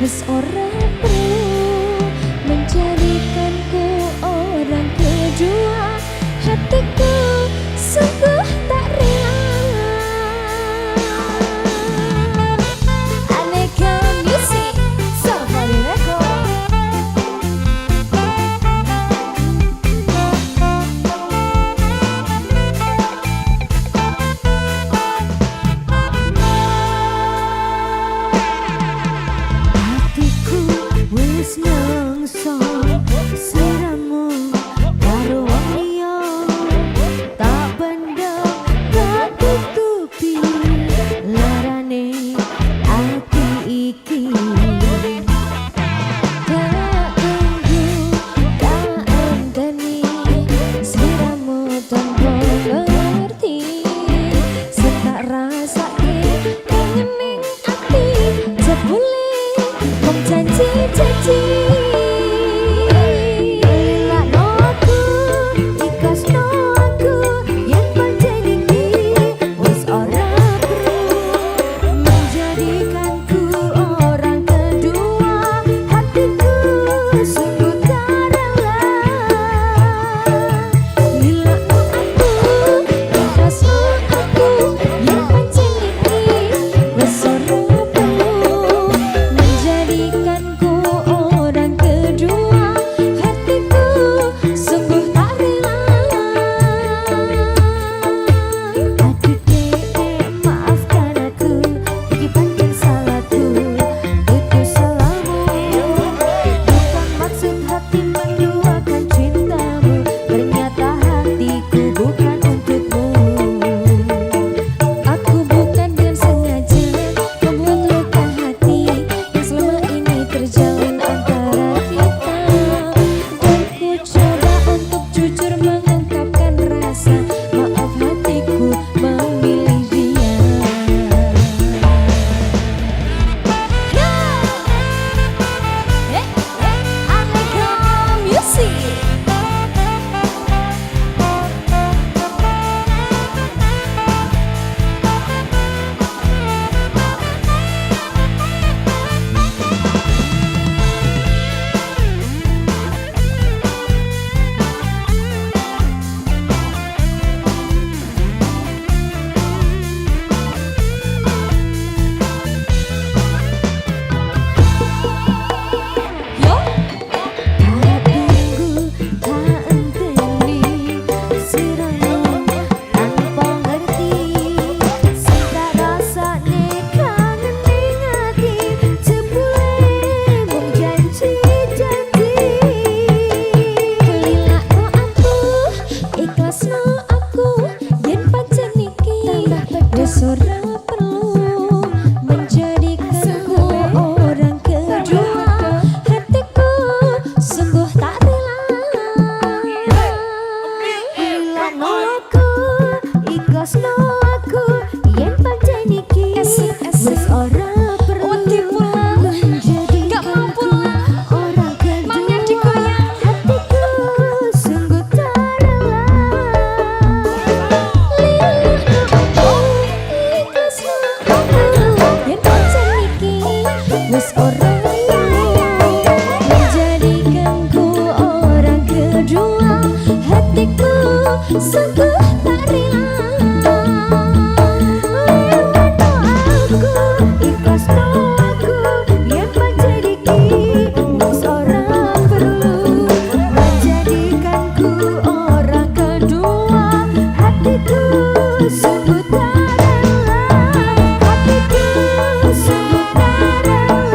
Wis ora perlu menjadikanku orang kedua. Hatiku sungguh tak rela. Aneka Music Safari Record. Hatiku wis nangso sliramu karo wong liya, tak pendam tak tutupi larane ati iki. Tak tunggu tak enteni sliramu tanpa ngerti, setak rasake kangen ning ati jebule wong janji-janji. Ora perlu menjadikanku orang kedua. Hatiku sungguh tak rela. Hilangno aku, ikhlasno aku, yen pancen iki wis ora perlu menjadikanku orang kedua. Hatiku sungguh tak rela. Wis ora menjadikanku orang kedua. Hatiku sungguh tak rela. Aku ikhlasno aku, yen pancen iki wis ora perlu menjadikanku orang kedua. Hatiku sungguh tak rela. Hatiku sungguh tak rela.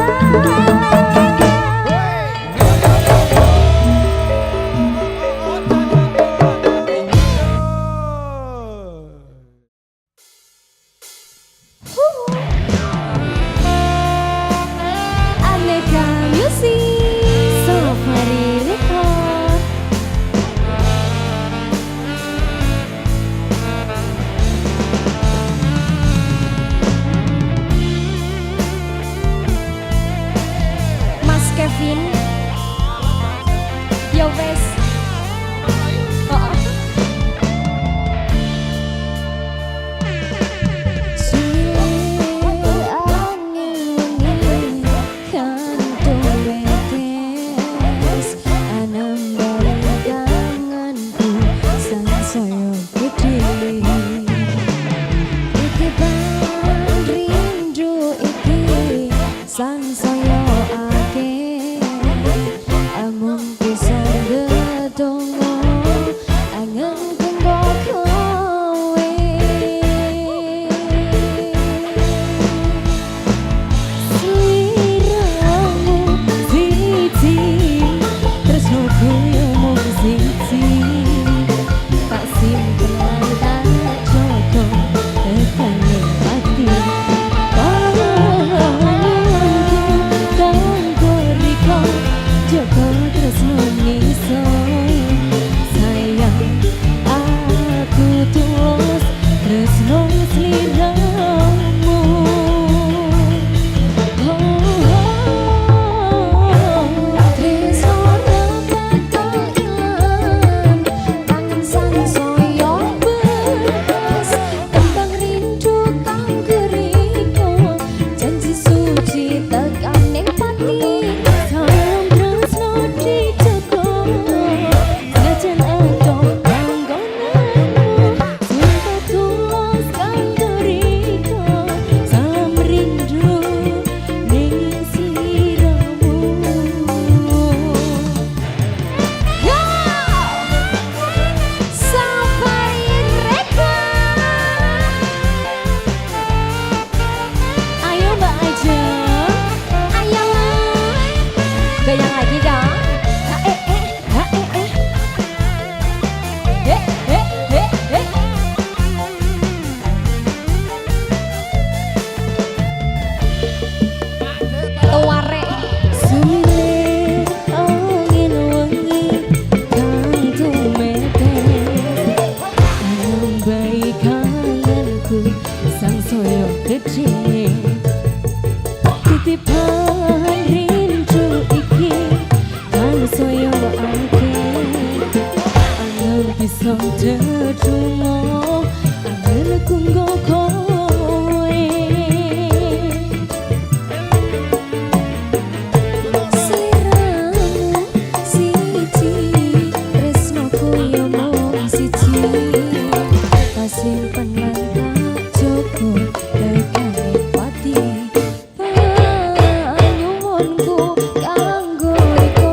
bisa terjumpa angel kunggo kowe sliramu siji tresnoku yo mung siji kasimpen lan tak jogo tekane pati panyuwunku kanggo iku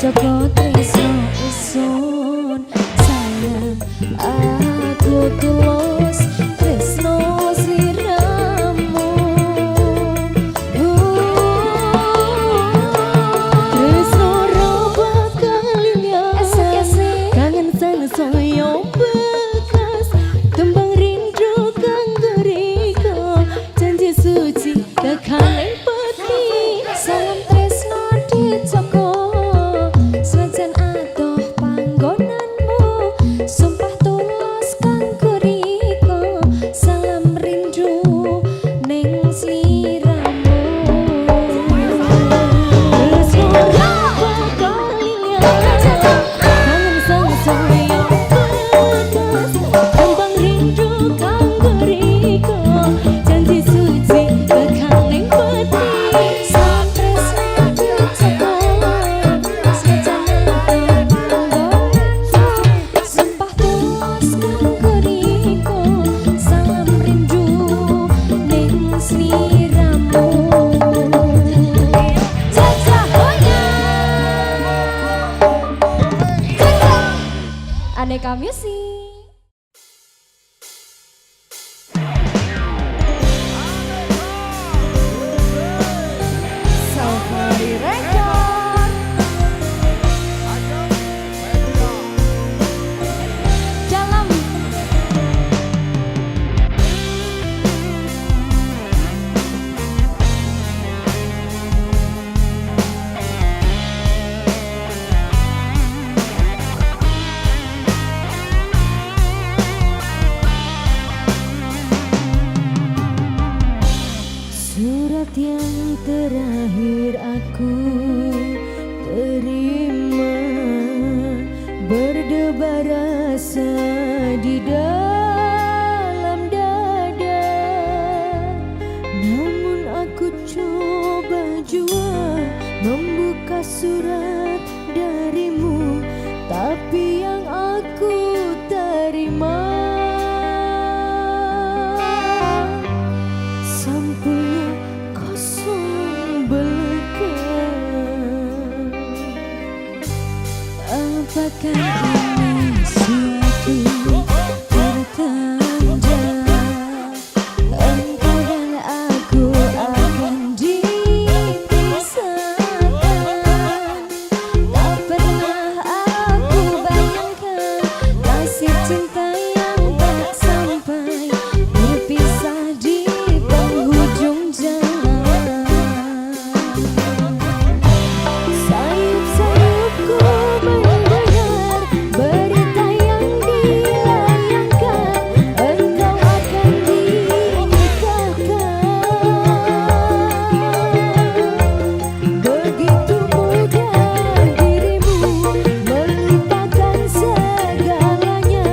jaga tresno isun sayang aku tulus tresno sliramu tresno ra bakal esek-esek kangen sanesaya bekas tembang rindu kanggo riko janji suci tekan ing peti salam tresno dijoko senajan adoh panggonanmu sumpah tulus kanggo riko salam rindu ning sliramu tresno ra bakal kangen sanesaya bekas tembang rindu kanggo riko janji suci tekan ing peti salam tresno dijoko senajan adoh panggonanmu sumpah tulus kanggo riko salam rindu ning sliramu jajah hoya Aneka Music. Safari Record dalam surat yang terakhir aku terima berdebar rasa di dalam dada namun aku coba jua membuka surat darimu tapi yang aku terima sampulnya kosong belaka apakah ini suatu pertanda engkau dan aku akan dipisahkan tak pernah aku bayangkan nasib cinta yang tak sampai berpisah di penghujung jalan sayup-sayupku mendengar berita yang dilayangkan engkau akan dinikahkan begitu mudah dirimu melupakan segalanya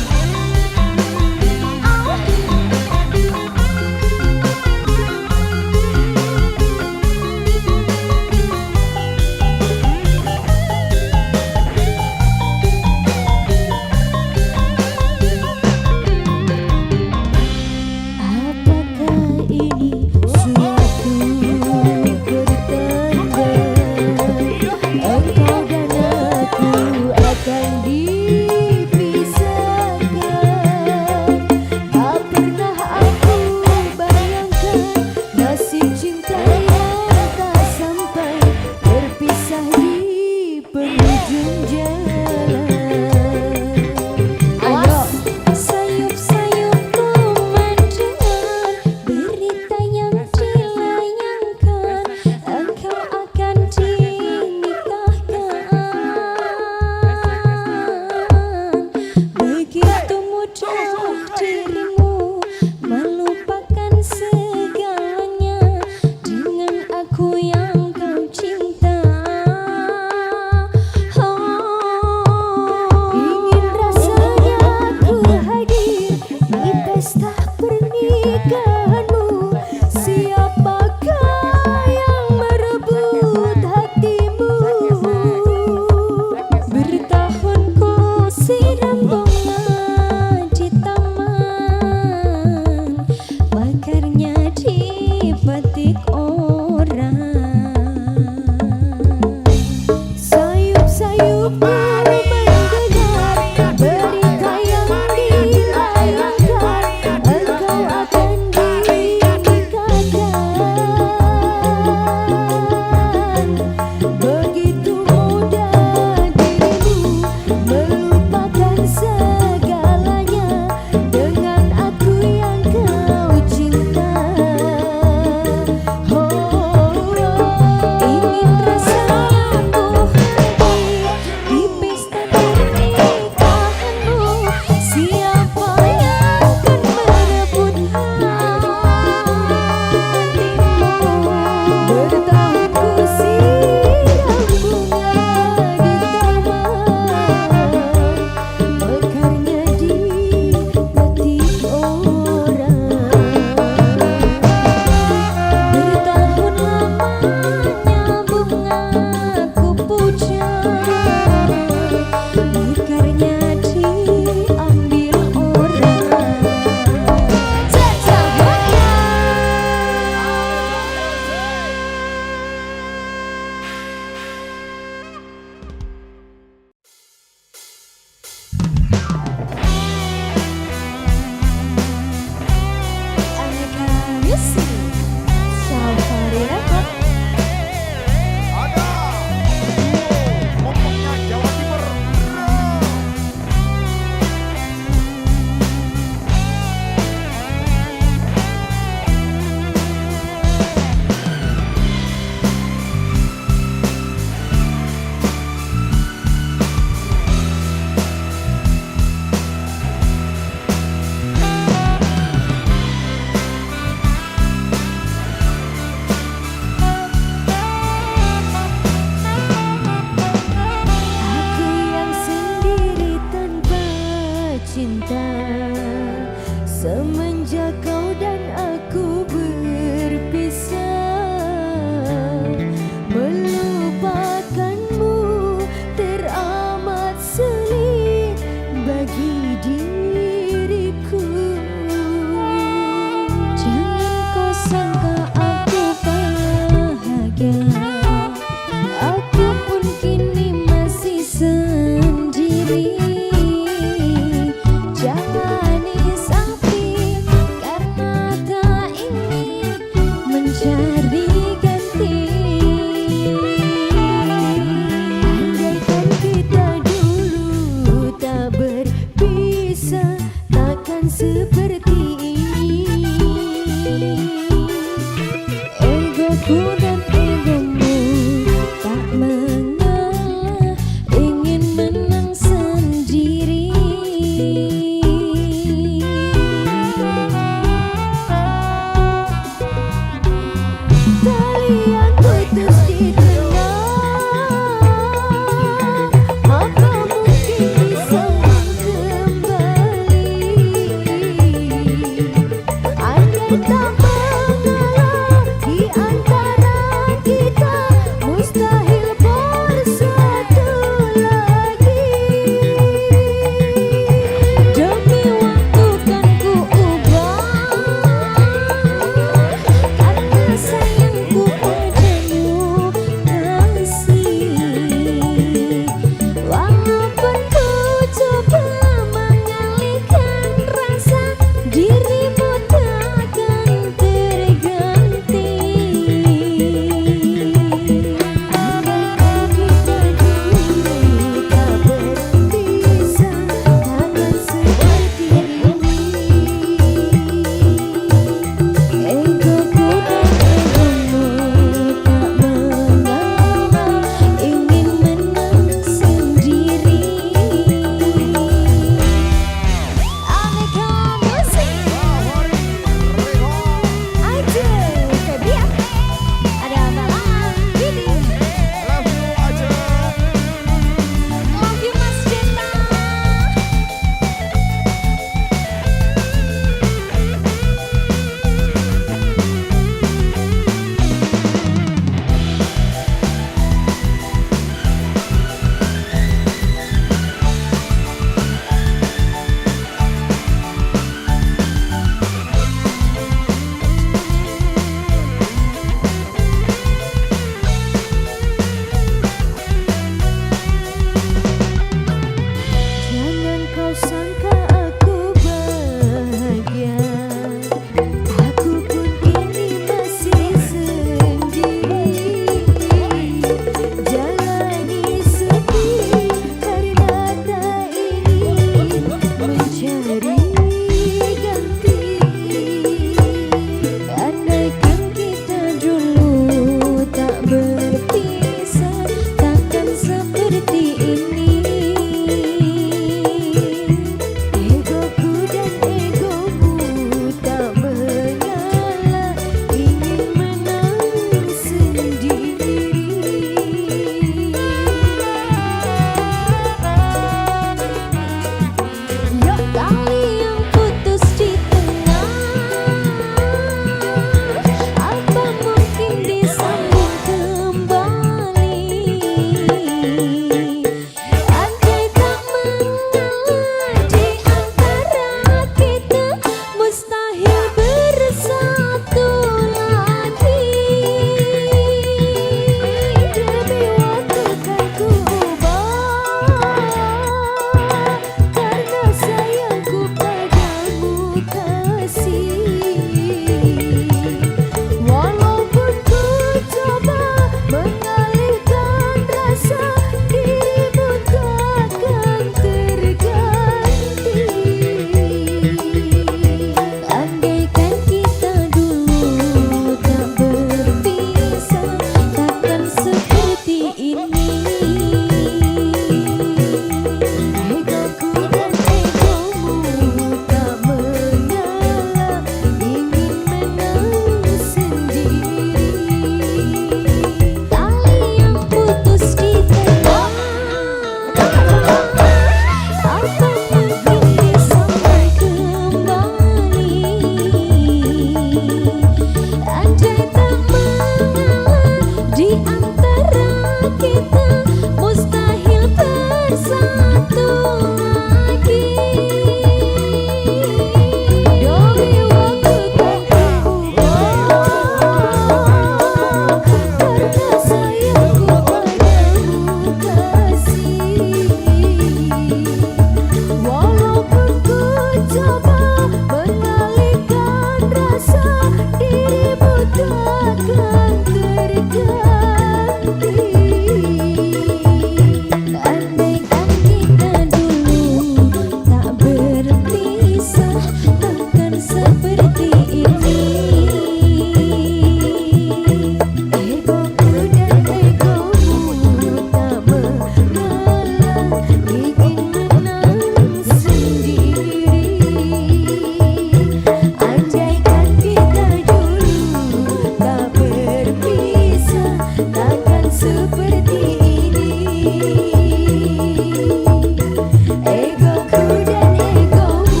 Egoku dan egomu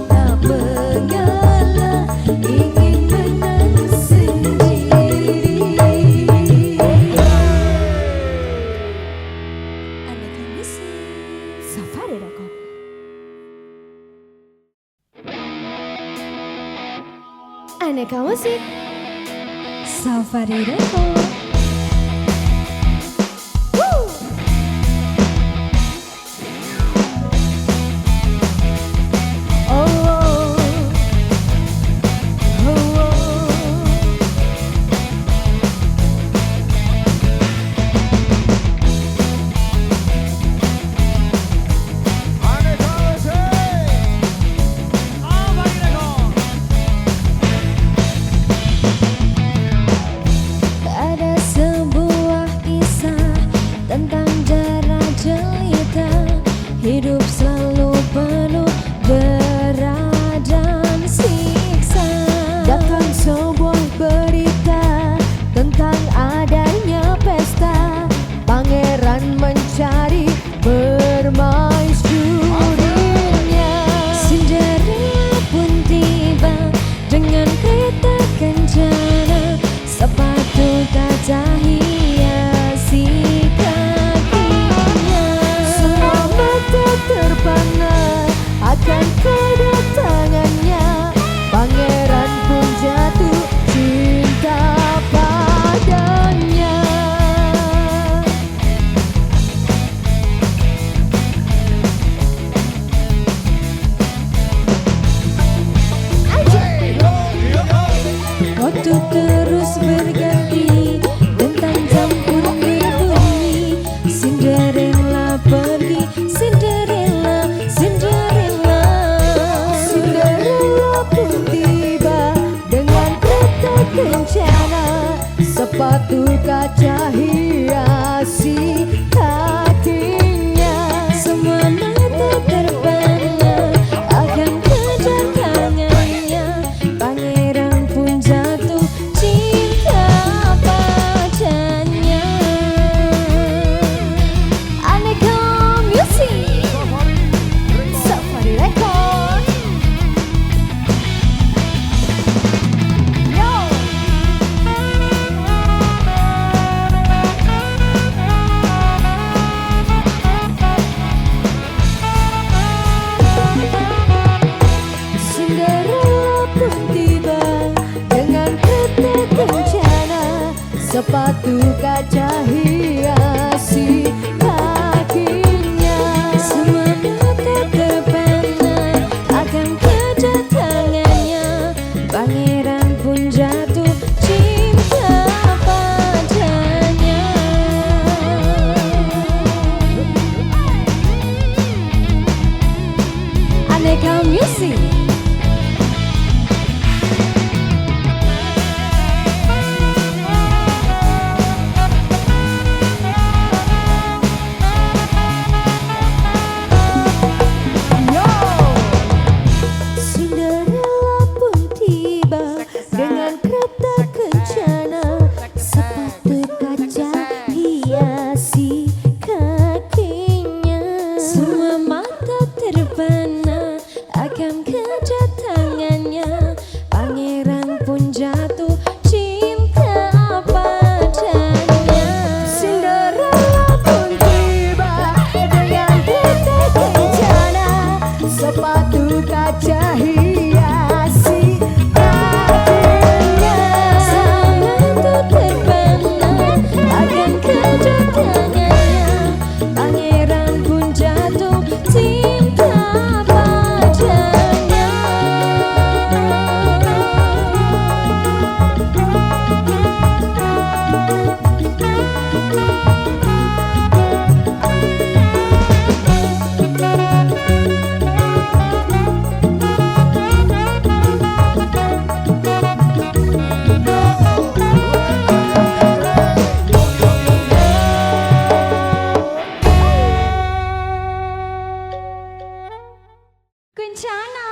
tak mengalah, ingin menang sendiri. Aneka musik Safari Record. Aneka musik Safari Record. Ada sebuah kisah tentang dara jelita, hidup selalu penuh berat dan siksa. Datang sebuah berita tentang adanya pesta, pangeran mencari permaisurinya. Cinderella pun tiba dengan kereta kencana, sepatu kaca hiasi kakinya. Semua mata terpana akan kedatangannya, pangeran pun jatuh cinta padanya. Waktu terus berganti, tentang jam pun berbunyi. Cinderella pergi, Cinderella, Cinderella. Cinderella pun tiba dengan kereta kencana, sepatu kaca hiasi kakinya. Semua mata terpana akan kedatangannya, pangeran pun jatuh cinta padanya. Aneka musik Safari Record. Yo. Cinderella pun tiba dengan kereta kencana, sepatu kaca hiasi kakinya. Semua mata terpana akan kedatangannya, pangeran pun jatuh cinta padanya. Aneka musik. Cinderella pun tiba dengan kereta kencana, sepatu kaca hiasi kakinya. Semua mata terpana akan kedatangannya, pangeran pun jatuh cinta padanya. Cinderella pun tiba dengan kereta kencana, sepatu kaca hiasi kakinya. Semua mata terpana akan kedatangannya, pangeran pun jatuh cinta padanya. Kencana.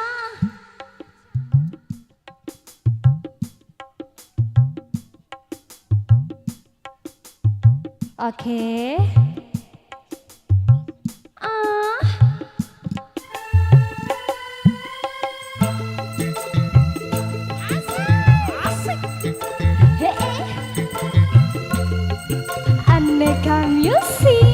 Oke. Music.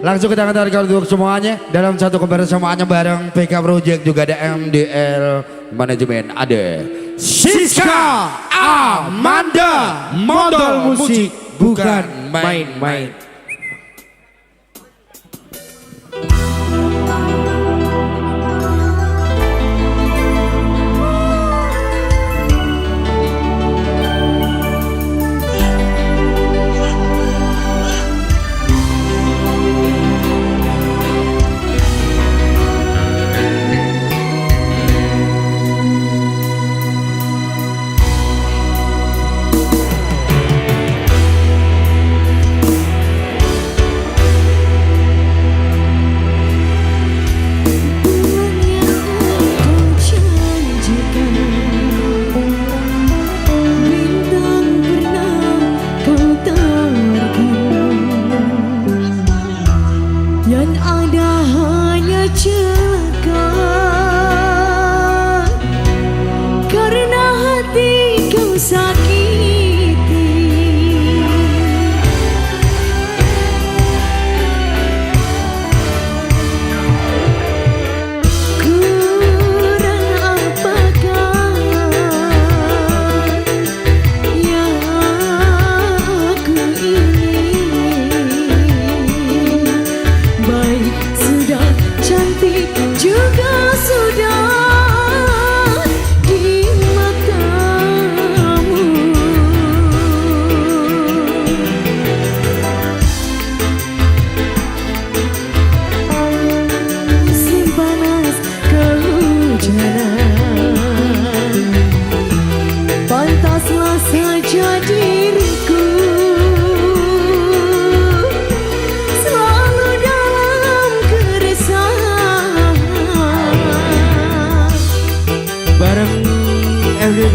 Langsung kita antarkan untuk semuanya dalam satu kebersamaannya bareng PK Project, juga ada MDL Manajemen, ada Siska Amanda, modal musik bukan main-main.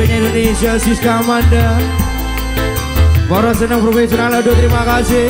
Indonesia, Siska Amanda, para senang profesional, aduh terima kasih.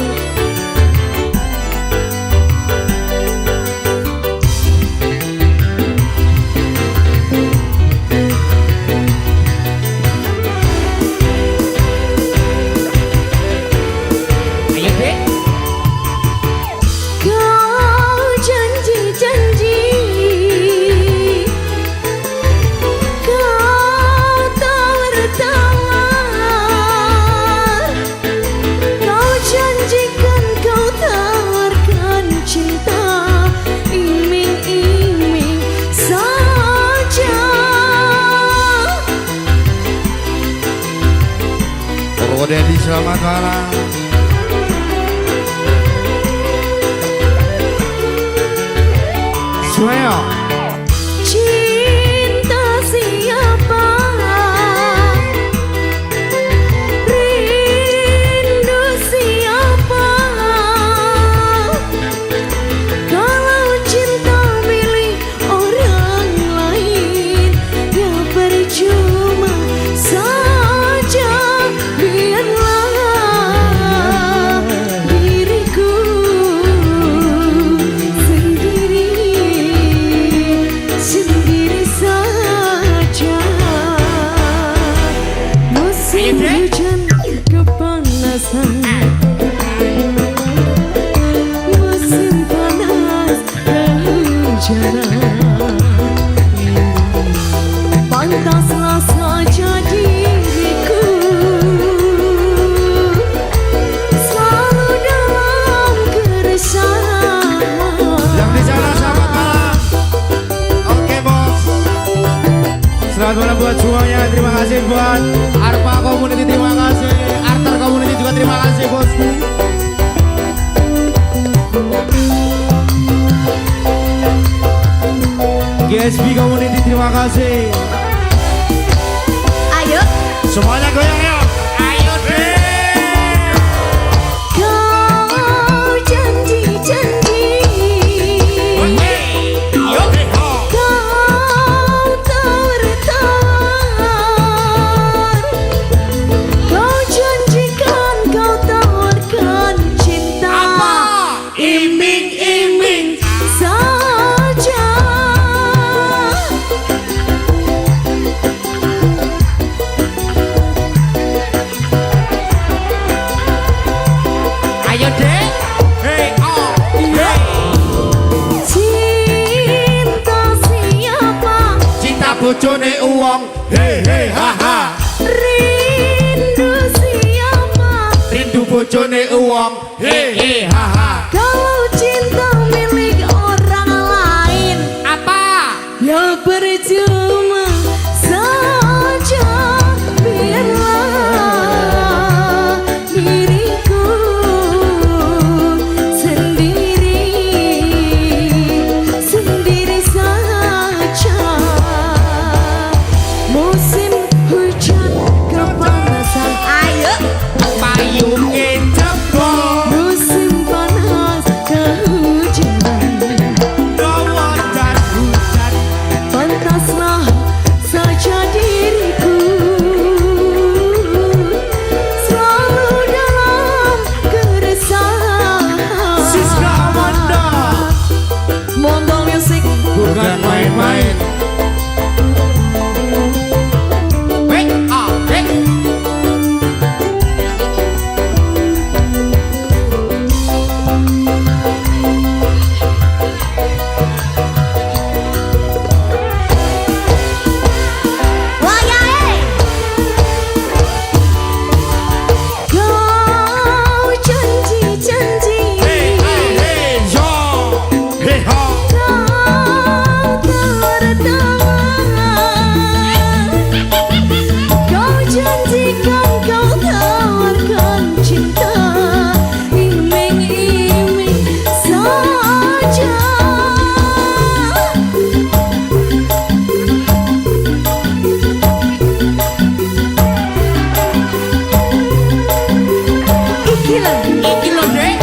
Dedi, selamat malam. Sueo. Cinta siapa? Rindu siapa? Kalau cinta milik orang lain, ya percuma saja. Musim panas kehujanan, pantaslah saja diriku selalu dalam keresahan. Yang di sana selamat malam. Oke bos. Selamat malam buat semuanya. Terima kasih buat Arpa Community, terima kasih. Arter Community juga terima kasih bosku. GSB Community terima kasih. Ayo semuanya goyang yuk. Ayo deh. Kau janji-janji, kau tawar-tawar, kau janjikan kau tawarkan cinta. Apa? Iming-iming saja. loh, Dek.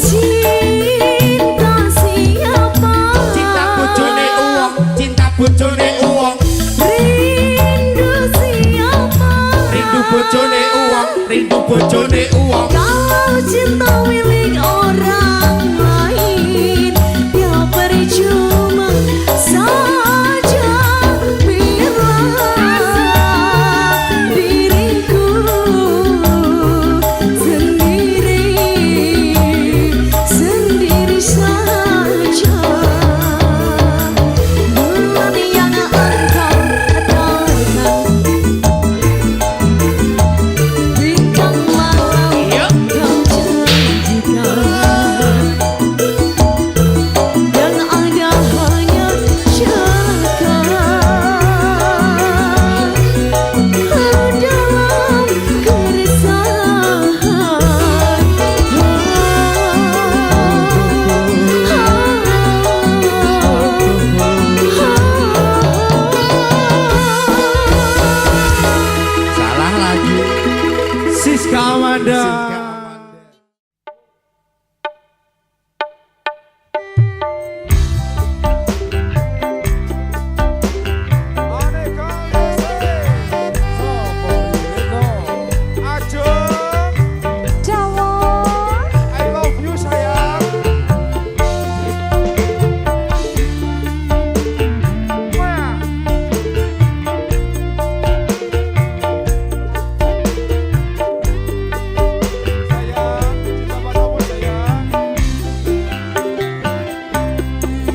Cinta siapa? Cinta bojone uwong, cinta bojone uwong. Rindu siapa? Rindu bojone uwong, rindu bojone uwong. Kalau cinta milik orang lain, ya percuma saja. Biarlah diriku sendiri saja. Bulan yang engkau datangkan, bintang malam kau janjikan, dan ada hanya cakap dalam keresahan. Salah lagi. Siska Amanda.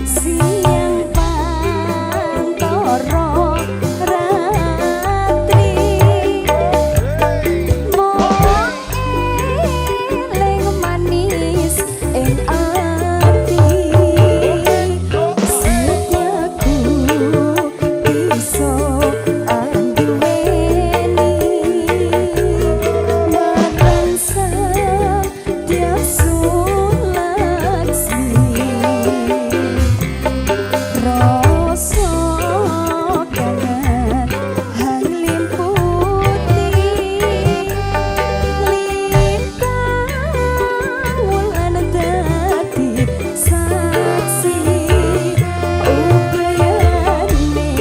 Siang pantoro ratri, mong eling manis ing ati. Setiaku iso anduweni, marang setiap sulaksmi. Rasa kangen hang limputi, lintang wulan dadi saksi. Upayane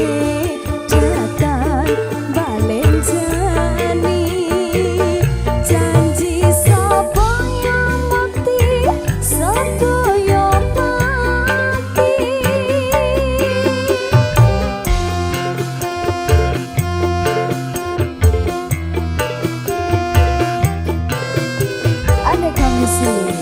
datang balen jani, janji sapa ngamati sedaya pati. Ada kami sini.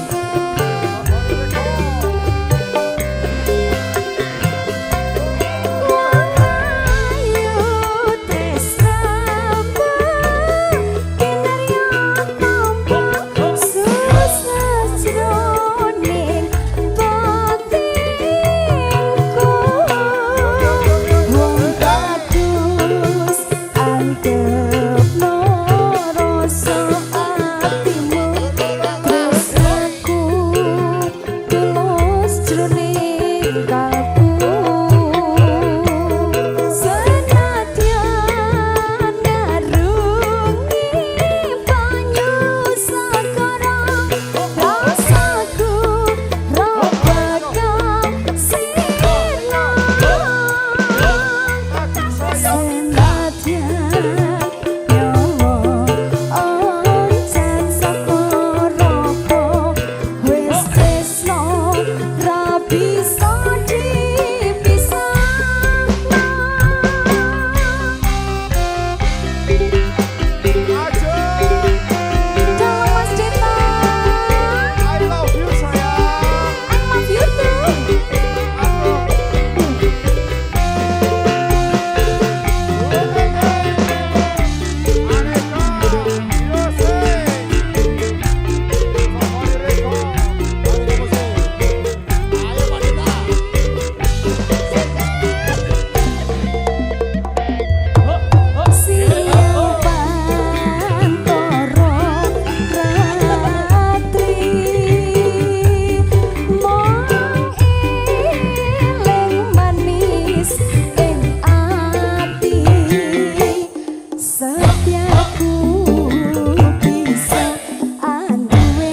Setiaku bisa anduweni.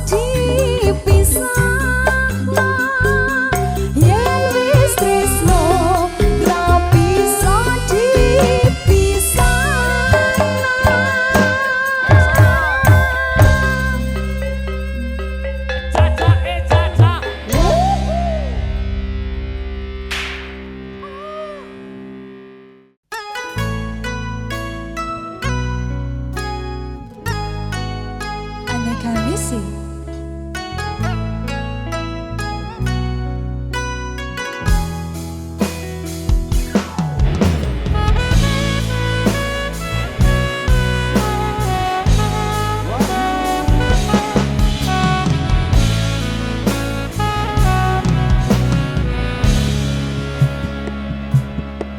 dipisahno yen wis tresno ra bisa aneka misi.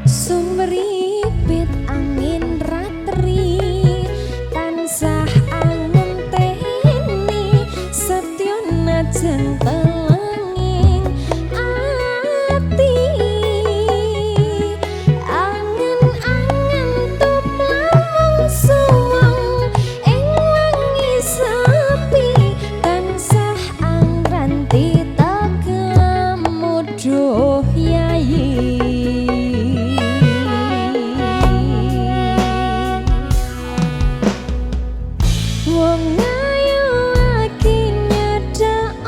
Sumeripit angin ratri tansah angen teni setyo najan telenging ati angen-angen tumlawang suwung ing wangi sepi tansah angranti tegemu duh yayi. Wong ayu lagi nyedhak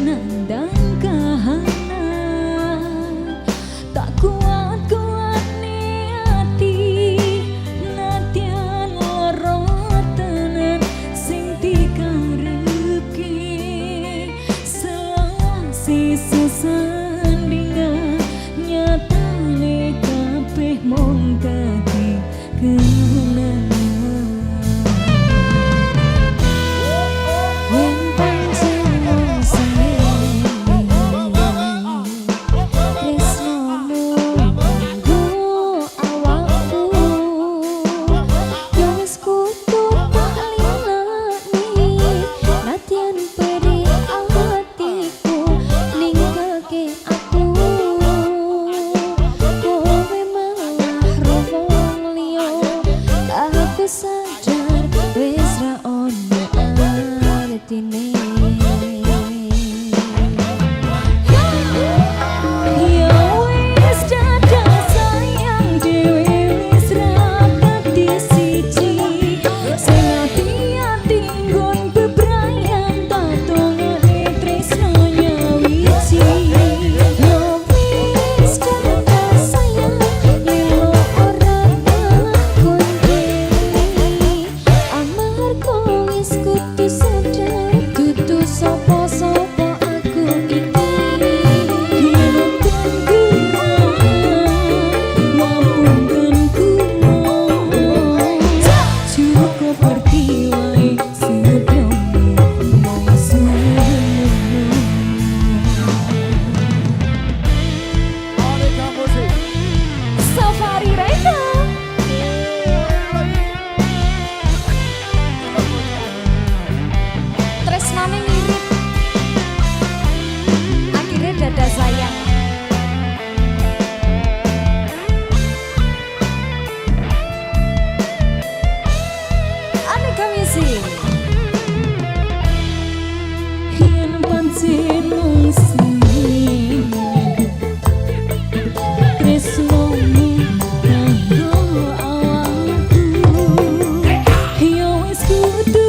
nandang kahanan tak kuat-kuat niati natian lara tenan sing dikarepke selawase sesandingan nyatane kabeh mung dadi kenangan. Sadar wis ra ono artine ya wis dadah sayang dhewe wis ra dadi siji sing ati-ati nggon bebrayan tak tongane tresno nyawiji ya wis dadah sayang lilo ora takon kudu sadar dudu sapa-sapa aku iki ngapunten kulo cukup pergi wae sedome Safari Reza tresnane mirip akhirnya dada sayang Aneka Music yen pancen mung sing tresnomu kanggo awakku ya wis kudu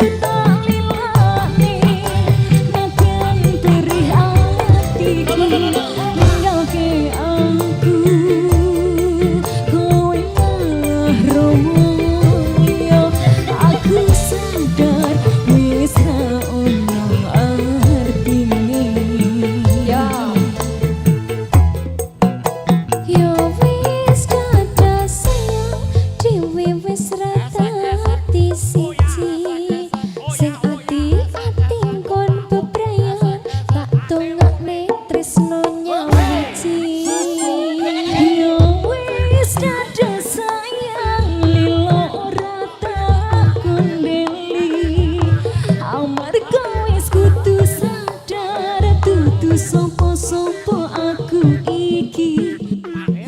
sopo aku iki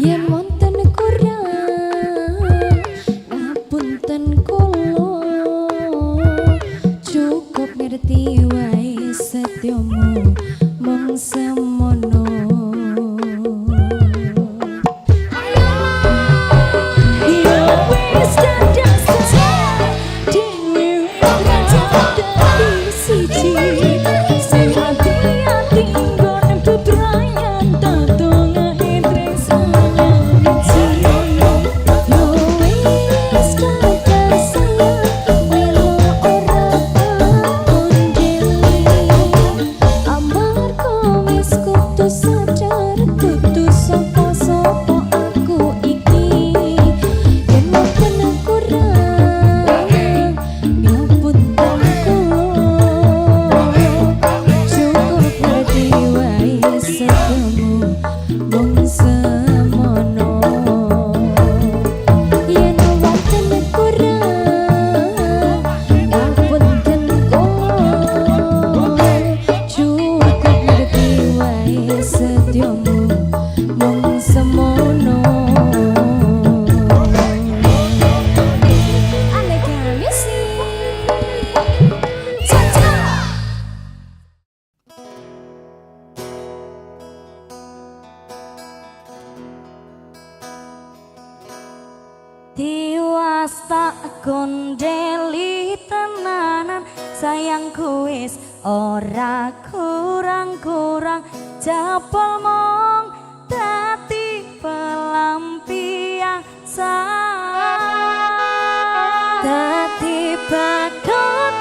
yen wonten kurang ngapunten kula cukup ngerti wae setyamu mung semono ya wis dadah sayang dhewe ora dadi siji sing ati-ati Tiwas tak kondeli tenanan sayangku wis ora kurang-kurang jebol mong dadi pelampiasan dadi badut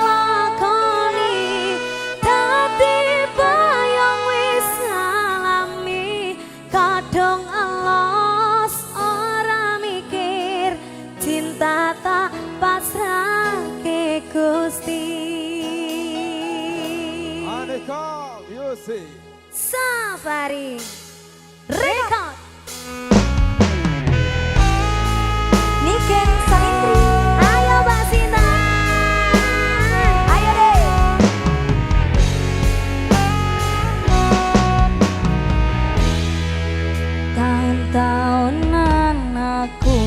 lakoni dadi bayang wis ngalami kadung alos ora mikir cinta tak pasrahke Gusti. Aneka Music Safari Record Niken Salindri. Ayo Mbak Sinta, ayo deh. Tahun-tahunan aku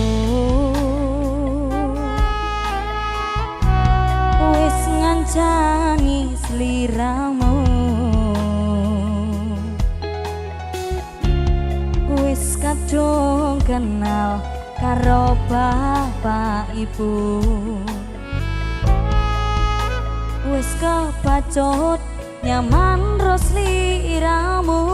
wis ngancani sliramu, wis kadung kenal karo bapak ibu, wis kepacut nyaman ro sliramu.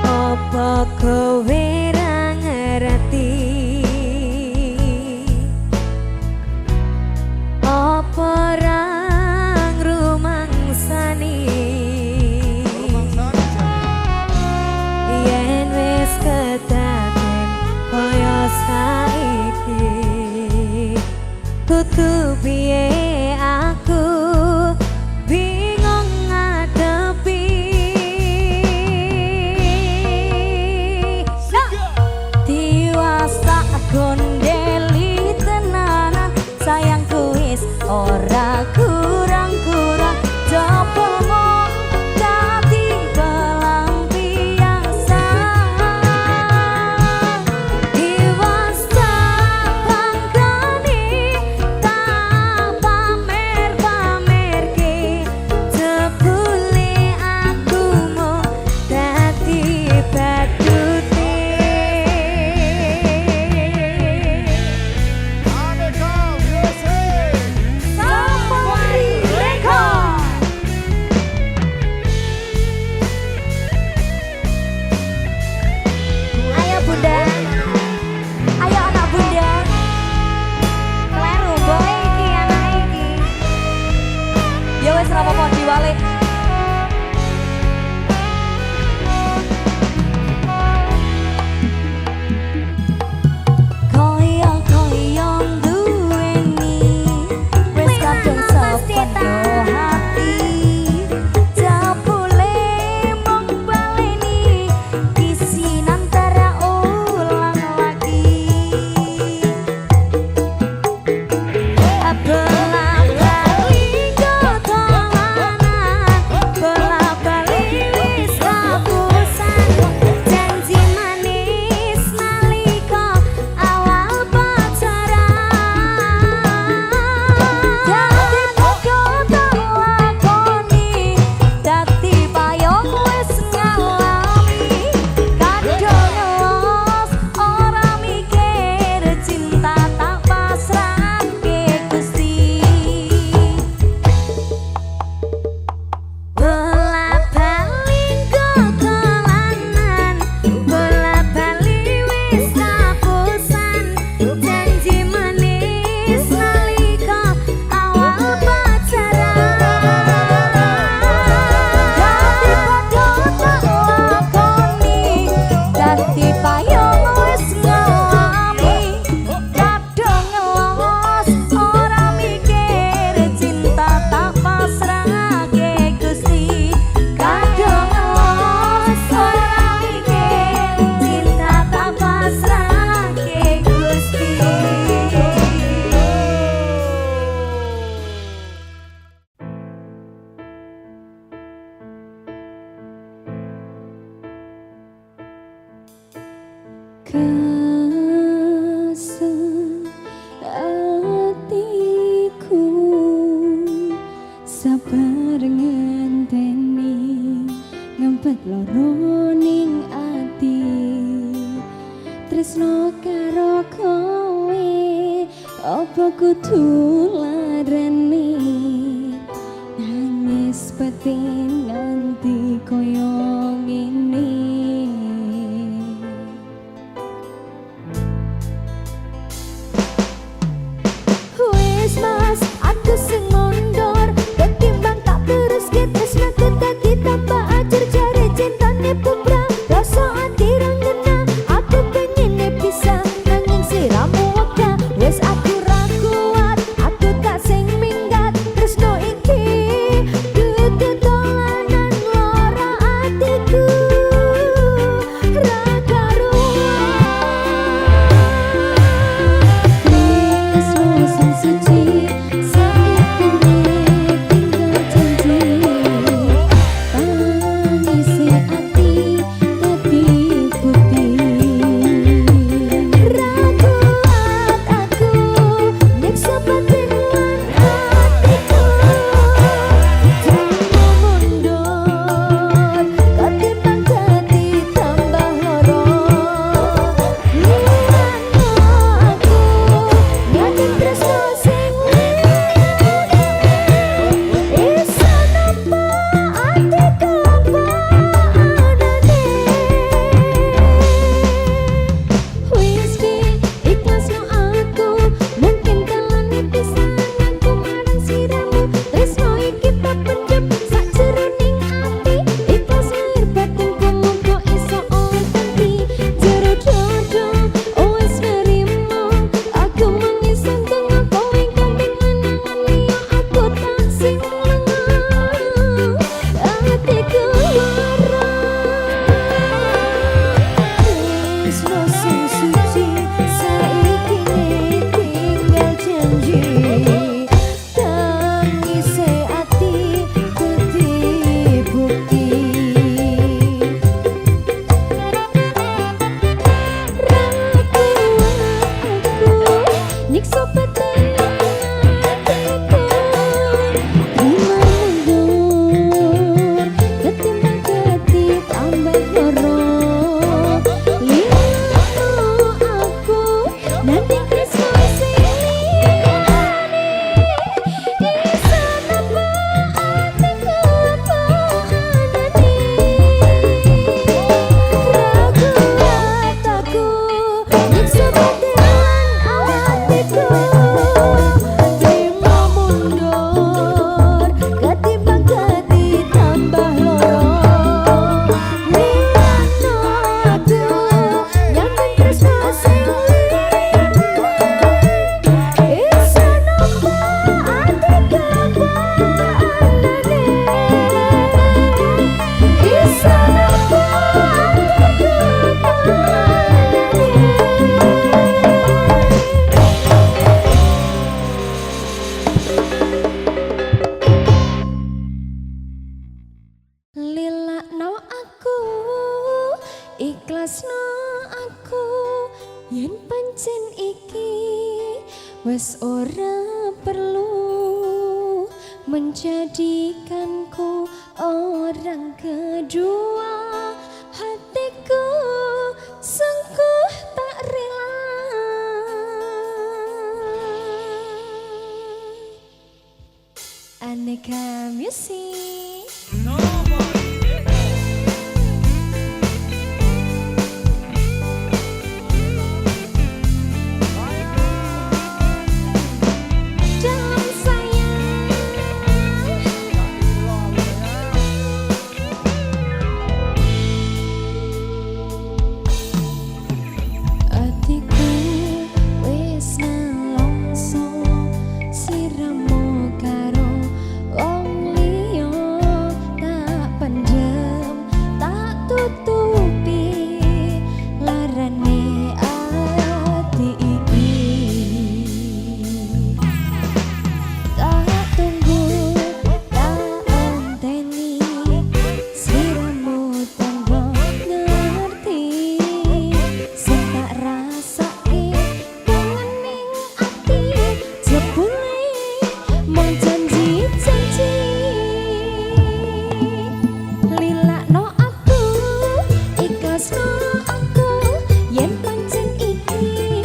Apa kowe ra ngerti apa ra ngrumangsani yen wis kedaden kaya saiki kudu piye aku bingung ngadepi diwasa gondeli tenanan sayangku wis ora kurang-kurang jebol mong dadi pelampiasan diwasa bangkani tak pamer-pamerke jebule aku mau dadi badute. Aneka Music aku tularane nangis batin nganti koyo ngene. Wes mas aku sing mondor ketimbang tak terus tresno dadi tambah ajar jare cintane pumrah rasa ati ra ngena aku pengen bisa nanging siramu wega wes aku ra kuat aku tak sing minggat tresno iki dudu dolanan lara atiku ra karuan tresno sing suci saiki tinggal janji tangisi ati dadi putih ra kuat aku nyiksa batin lan atiku jangan mundur ketimbang dadi tambah loro liyane aku nyati tresno sing isa napa atiku apa anane wis di ikhlasno aku mungkin kalane pisan aku marang siramu tresno iki tak pendem sakjeroning ati ikhlas lahir batinku muga iso onti jero dodo wis nerimo aku mengisan tengah kowe kandeng menangan liya aku tak sing lenga atiku lara tresno sing suci saiki tinggal janji tangise ati dadi bukti ra kuat aku nyiksa batin atiku terima mundur ketimbang dadi tambah loro liyane aku nanti tresno sing liyane isa napa atiku apa anane ra kuat aku nyiksa batin lan atiku terima mundur ketimbang dadi tambah loro liyane aku nyati tresno sing liyane isa napa atiku apa anane isa napa atiku apa lilakno aku ikhlasno aku yen pancen iki wes ora perlu menjadikanku orang kedua hatiku sungguh tak rela Aneka Music. Dalam sayang atiku wis nelongso siramu karo wong liya tak pendem tak tutupi larane ati iki tak tunggu tak anteni siramu tambah ngerti sing tak rasake kangening ati jebule mung janji-janji lilakno aku ikhlasno aku yen pancen iki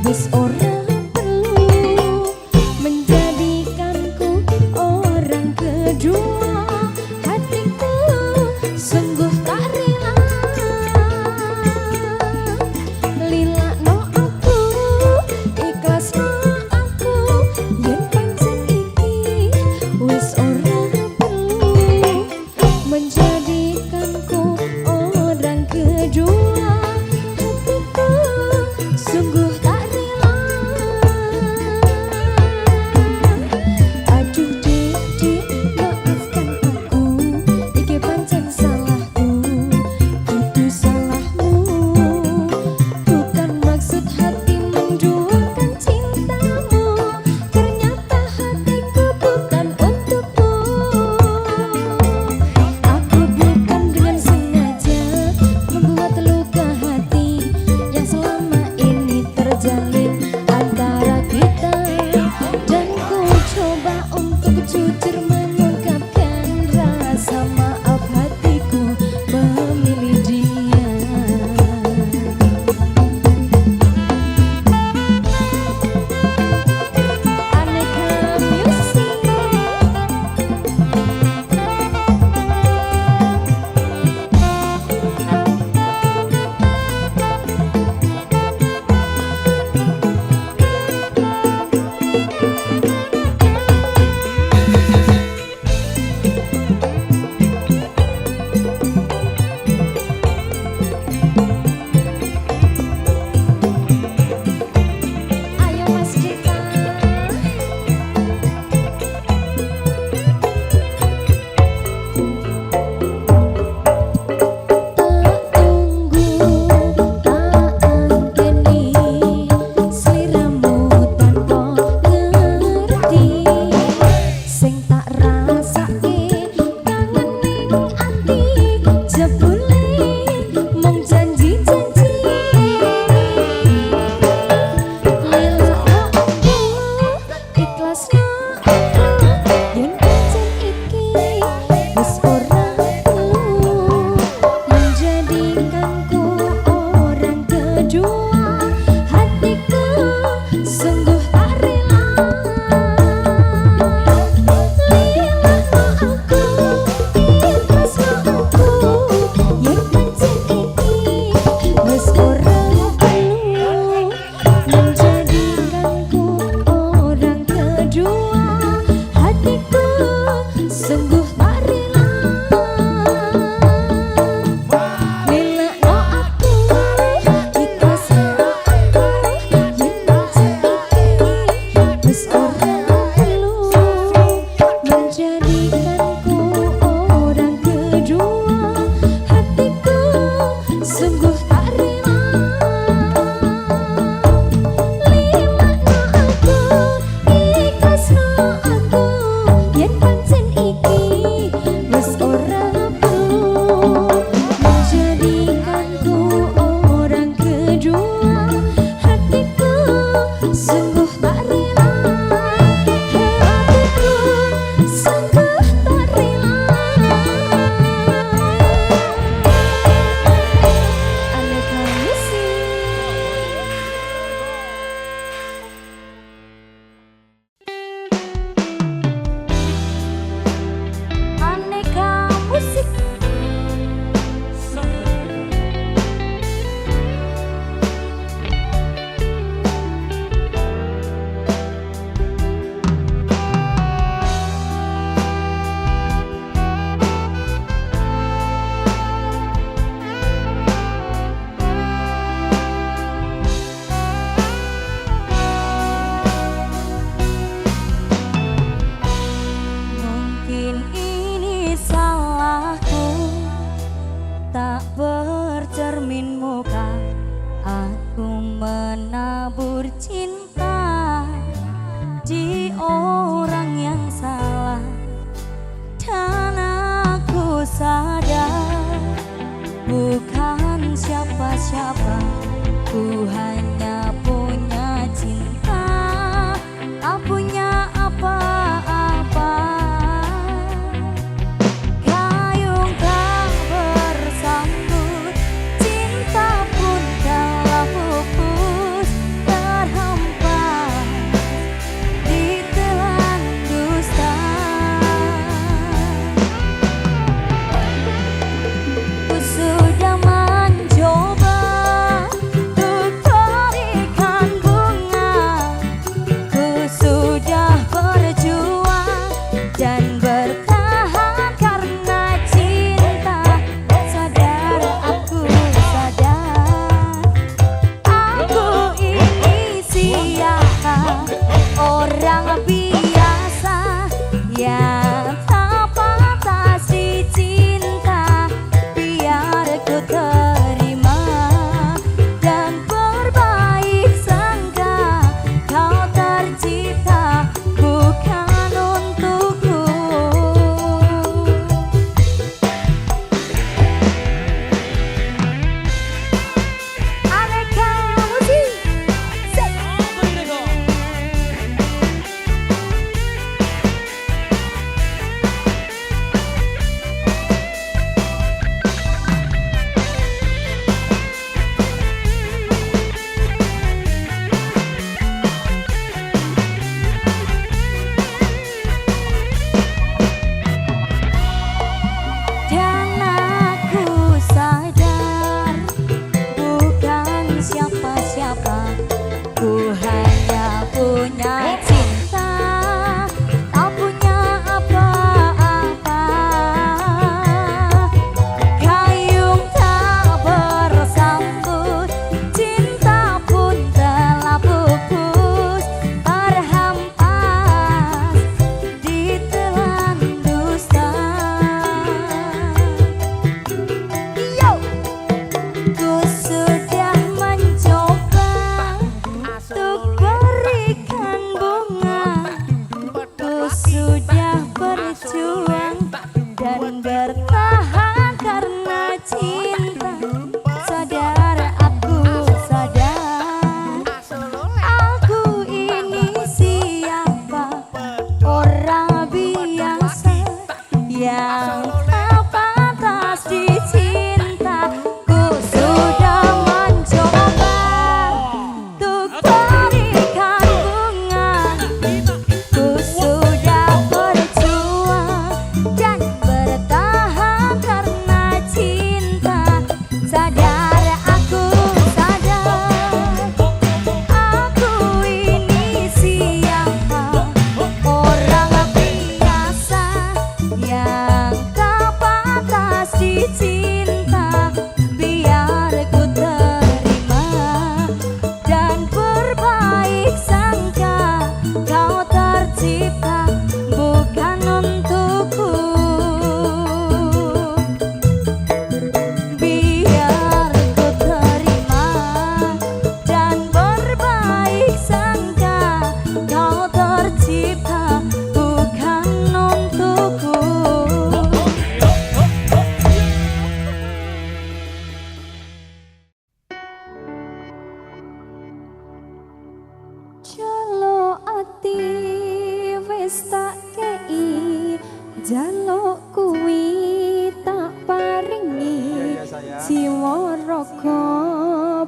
wis ora perlu yen pancen iki wis ora perlu menjadikanku orang kedua, hatiku sungguh tak rela. Lilahno aku, ikhlasno aku, yen pancen iki wis ora perlu menjadikanku orang kedua, hatiku sungguh tak rela. Lilahno aku, ikhlasno aku, yen pancen iki wis ora perlu menjadikanku orang kedua, hatiku sungguh tak rela. Lilahno aku, ikhlasno aku, yen pancen iki wis ora perlu menjadikanku orang kedua, hatiku sungguh tak rela. Hatiku sungguh tak rela. Aneka musik. Aneka musik. Mungkin ini salahku, tak bercermin muka, aku menabur cinta di orang yang salah, dan aku sadar bukan siapa-siapa, ku hanya punya cinta, tak punya apa-apa. Gayung tak bersambut, cinta pun telah pupus, terhempas di telan dusta. Ku sudah mencoba untuk jaluk kuwi tak paringi jiwa raga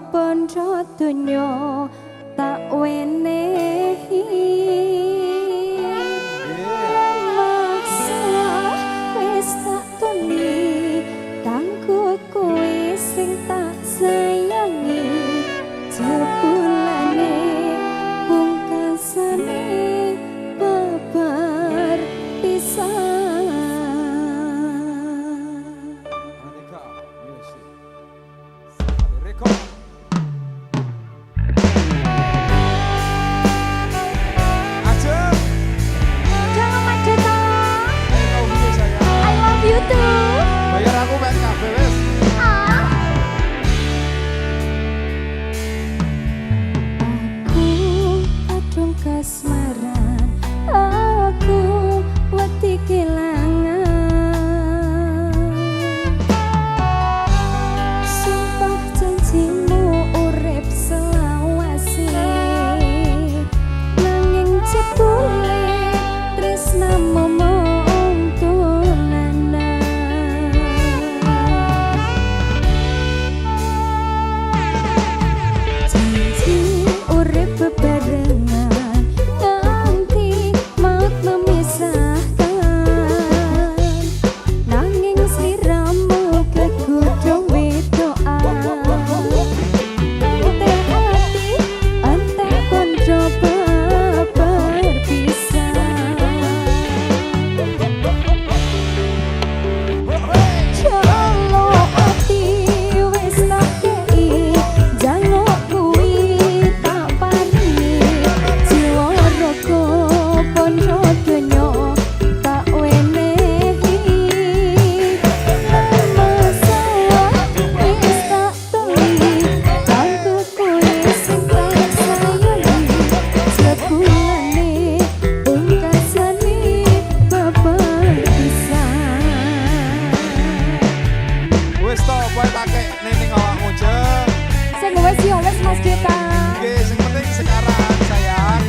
bandha donya tak wenehi maksa wis tak tuli kanggo kuwi sing tak sayangi jebulane pungkasane babar pisan. Monica Music. Record. Ajeng. Jangan macet toh. I love you sayang. I love you too. Bayar aku mek kabeh wis. Ah. Aku adung kasmaran, aku wedi kelangan. Sumpah janjimu urip selawase, nanging jebule tresnamu mung tulanan. Janji urip bebarengan nganti maut memisahkan, nanging sliramu kegodhong wedokan. Entek hati, entek kondro babar pisan. Jaluk ati wis tak kei, jaluk kuwi tak paringi jiwa raga bandha donya tak wenehi masa wis tak tuli kanggo kuwi sing tak sayangi jebulane pungkasane babar pisan. Wis to kowe tak kek ning awakmu jeng. Sing wis yo wis Mas Gita. Oke, sing penting sekarang sayang.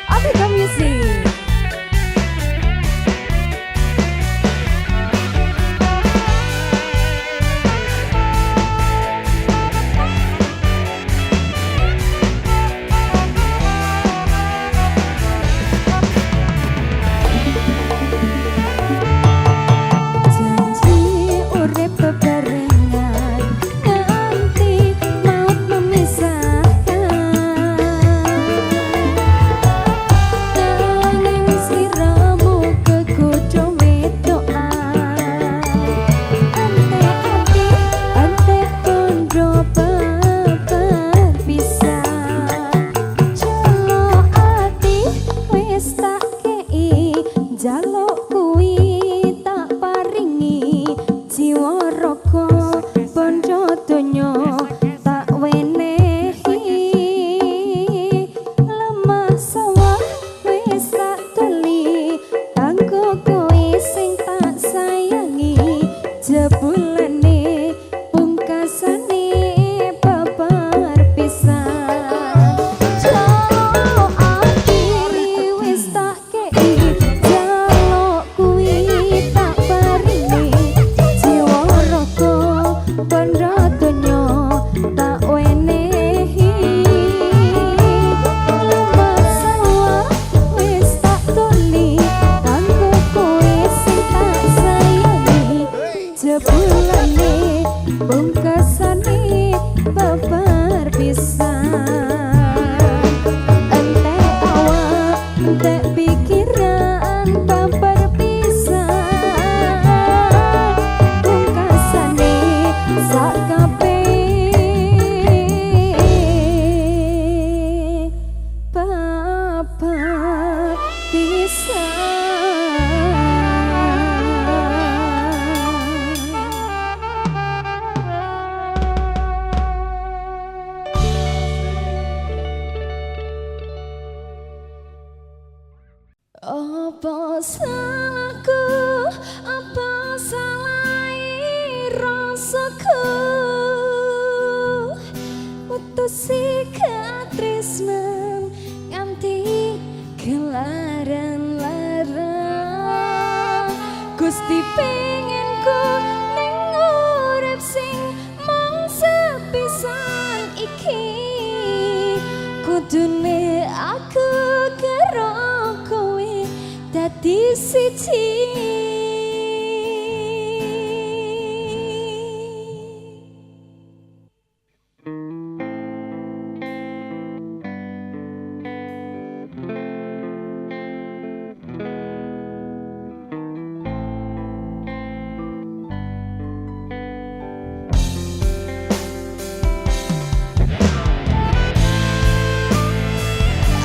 Afrika Music. Janji urip bebarengan nganti maut memisahkan, nanging sliramu kegodhong wedokan. Entek ati, entek kondro babar pisan. Jaluk ati wis tak kei, jaluk kuwi tak paringi jiwa raga bandha donya tak wenehi lemah sawah wis tak tuli kanggo kuwi sing tak sayangi jebulane pungkasane babar pisan. Jaluk ati wis tak kei, jaluk kuwi tak paringi jiwa raga bandha donya tak wenehi lemah sawah wis tak tuli kanggo kuwi sing tak sayangi jebulane pungkasane babar pisan. Entek awak, entek pikiran babar pisan. Pungkasane sak kabeh babar pisan. Apa salahku, apa salahi rasaku, mutusi katresnan nganti kelaran-laran. Gusti pengen ku ning urip sing mung sepisan iki kudune aku karo kowe dadi siji.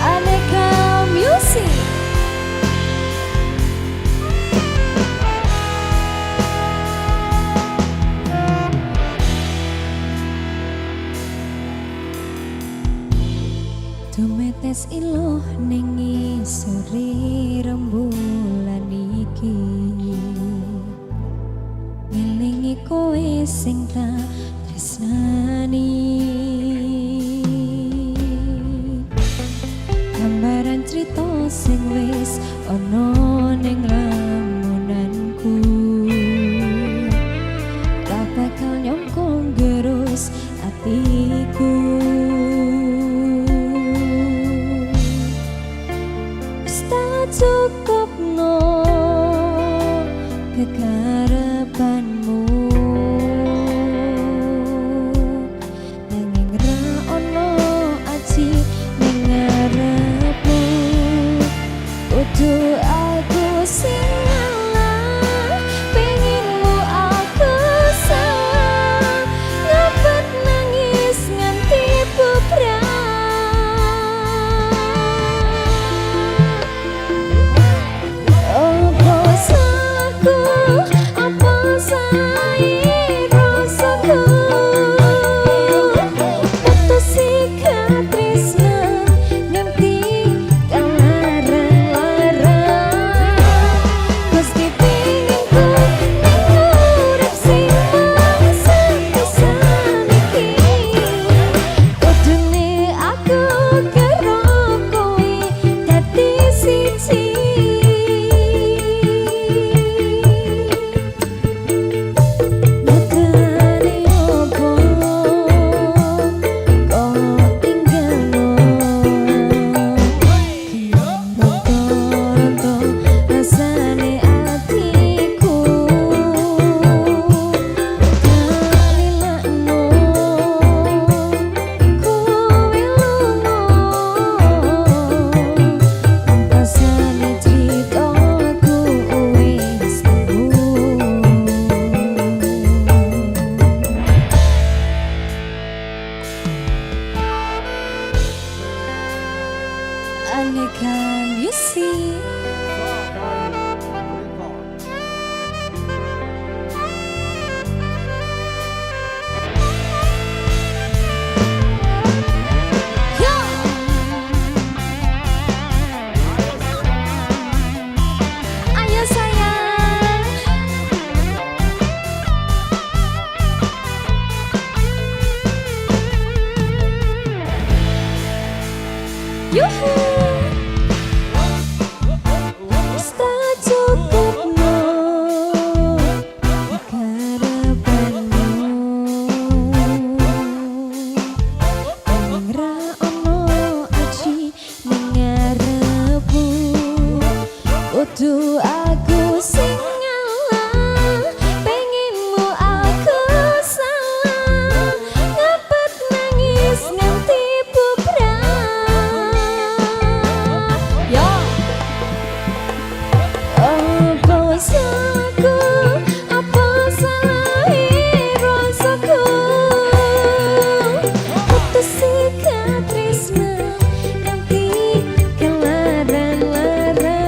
Aneka Music. Tumetes iluh ning isore rembulan iki ngelingi kowe sing tak tresnani. Gambaran cerita sing wis ana ning lamunanku tak bakal nyongkong gerus atiku. Cukup no kekarepanmu nanging ra ono aji ning ngarepmu kudu aku sing ngalah pengenmu aku salah ngepet nangis nganti bubrah. Aneka Music. Yo! Ayo sayang. Yuhu! Kudu aku sing ngalah pengenmu aku salah ngepet nangis nganti bubrah. Yo apa salahku apa salahe rasaku putus tresna nganti kelaran lara.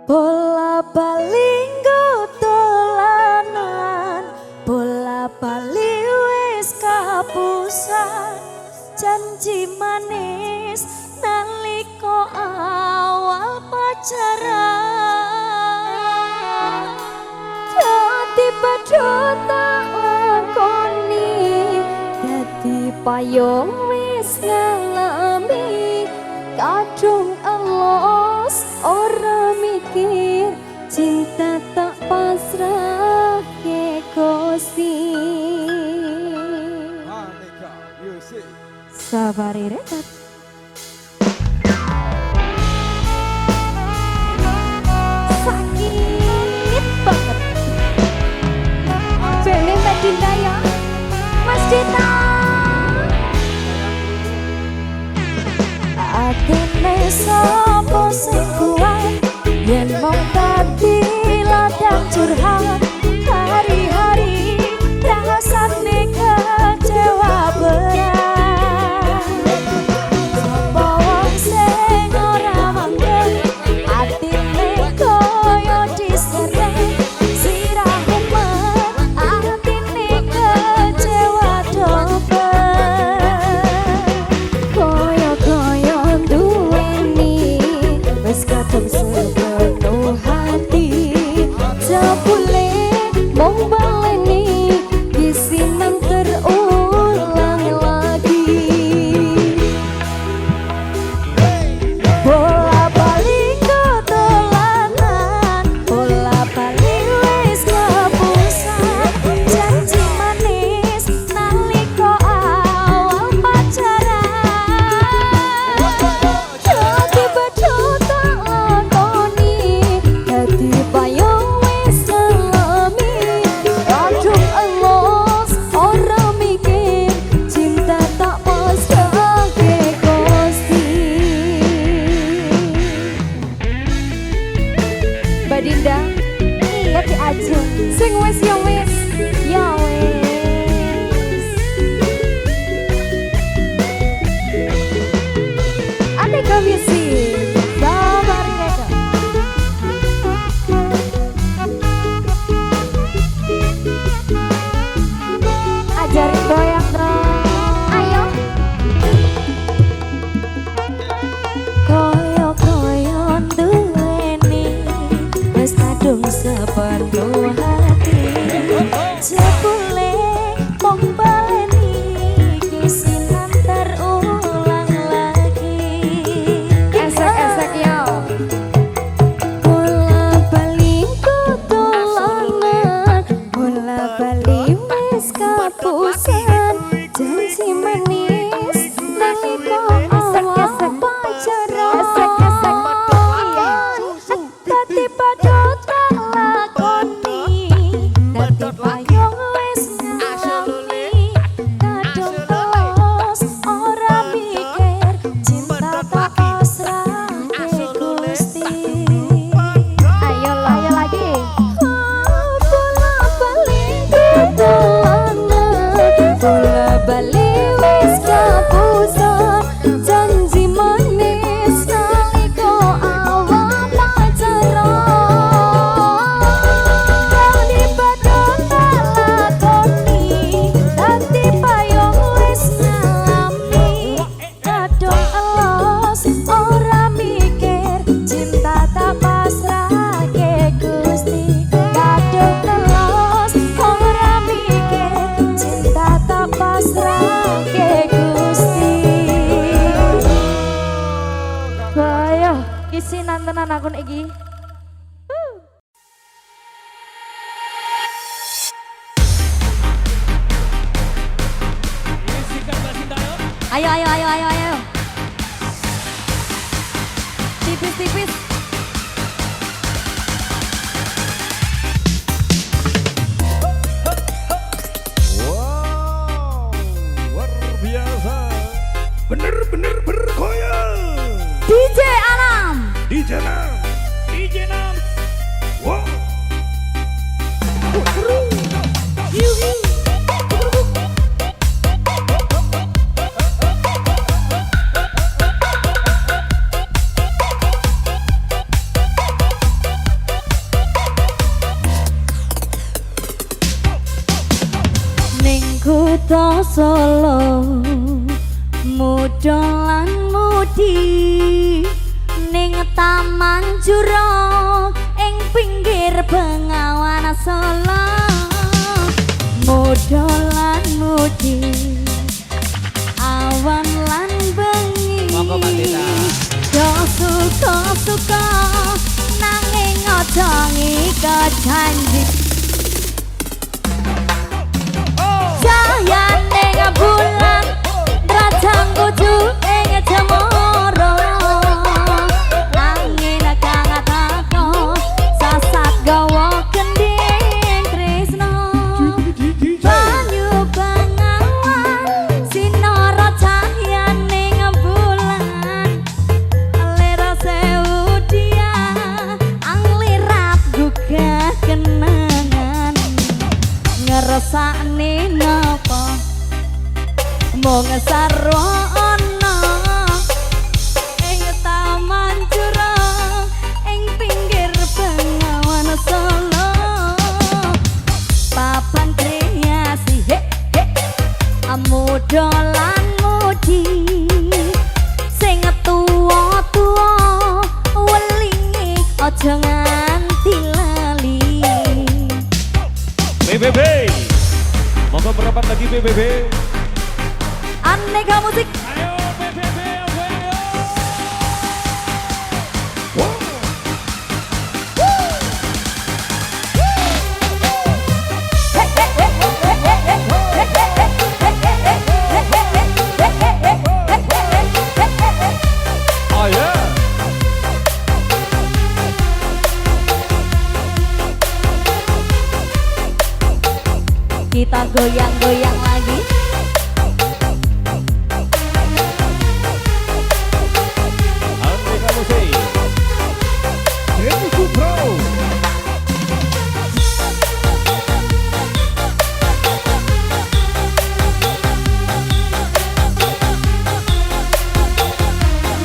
Bola bali dolanan, bola bali wis kapusan, janji manis nalika awal pacaran. Dadi padha tak lakoni, dadi payung wis ngalami, kadung elos ora mikir, cinta tak pasrah ke Gusti. Aneka Music. Safari Rekat. Sakit banget. Beli Mbak Dinda ya, Mas Dita. Atene sapa sing kuat, yen mong dadi ladang curhat, hari-hari rasane kecewa berat. Sapa wong sing ora manggil, atine koyo diseret, sirah umet, atine kecewa dobet. Koyo-koyo duweni, wis kadung sepenuh hati, jebule mung baleni disinan terulang lagi. Bola bali dolanan, bola bali wis kapusan, janji manis nalika awal pacaran. Dadi padha tak lakoni, dadi payung wis ngalami, kadung elos ora mikir, cinta tak pasrah ke Gusti. Mbak Dinda, iya ki aja, sing wis ya wis, ya wis. Aneka Music, sabar Kak. Ajarin goyang dong, ayo. Koyo-koyo duweni, wis kadung sepenuh hati, jebule mong baleni kisinan terulang lagi. Esek-esek yo. Bola bali dolanan, bola bali wis kapusan, janji manis nalika awal pacaran. Dadi padha tak lakoni, dadi payung wis ngalami, kadung elos ora mikir, cinta tak pasrah ke Gusti. Ayo lagi. Bola bali dolanan, bola bali wis kapusan, janji manis nalika awal pacaran. Dadi padha tak lakoni, dadi payung wis ngalami, kadung elos ora mikir, cinta tak pasrah ke Gusti. Kadung elos ora mikir, cinta tak pasrah ke Gusti. tenan akun iki. Ayo ayo ayo ayo ayo. Tipis-tipis. Wow, luar biasa. Bener-bener bergoyang. DJ Alam. DJ Nam. DJ Nam. Wow. Seru. Ning kutha Solo mudolan mudi ning Taman Jurong ing pinggir Bengawan Solo mudolan mudi awan lan bengi do suka-suka nanging aja ngika janji cahyaning bulan rajang kudu ing cemoro angin kang tako sasat gawa kending tresno banyu bengawan sinara cahyaning bulan lera sewu dia anglirat gugah kenangan ngeresakne napa mung sarwana ing Taman Jurong ing pinggir Bengawan Solo papan kreasi he he amudolan mudi sing tuwa-tuwa welingi aja nganti lali. BBB. Monggo merapat lagi BBB. Aneka musik. Ayo BBB, ayo. Oh ya. Kita goyang-goyang lagi. Aneka musik. Denny Pro.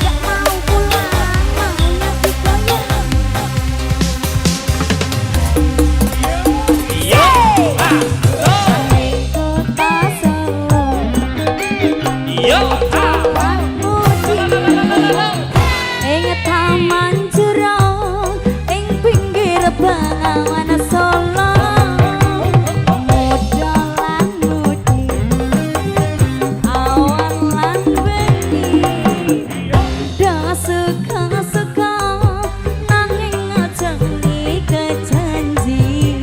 Gak mau pulang, maunya digoyang. Ning kota Solo ing Taman Jurong ing pinggir Bengawan Solo mudolan mudi awan lan bengi do suka-suka nanging aja ngike janji.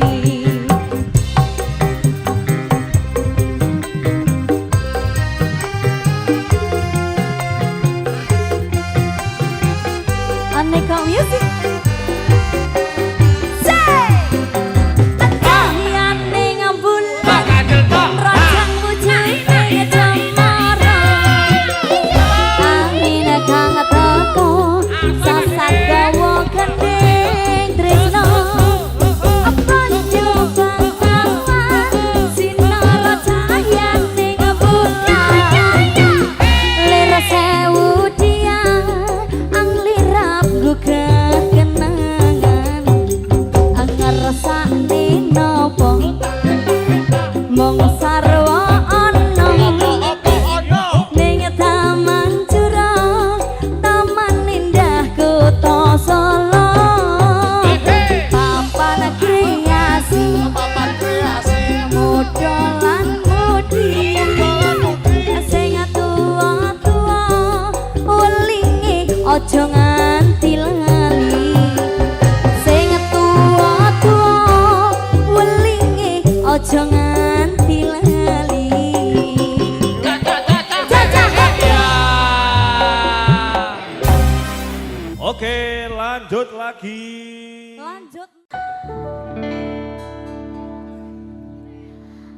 lagi. Lanjut.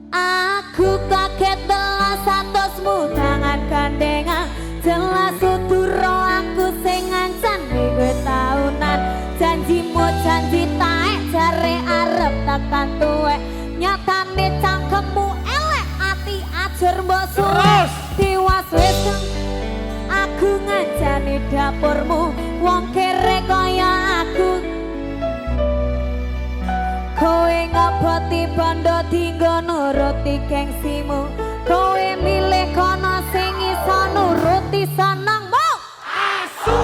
Aku kaget telah satusmu tangan gandengan, jelas uturo aku sing ngancani kowe taunan. Janjimu janji taek jare arep tekan tuwek, nyatane cangkemmu elek ati ajur mbok suwe. Tiwas wis aku ngancani dapurmu, wong kere kaya aku. Kowe ngaboti bondo dinggo nuruti gengsimu, kowe milih kono sing iso nuruti senengmu. Asu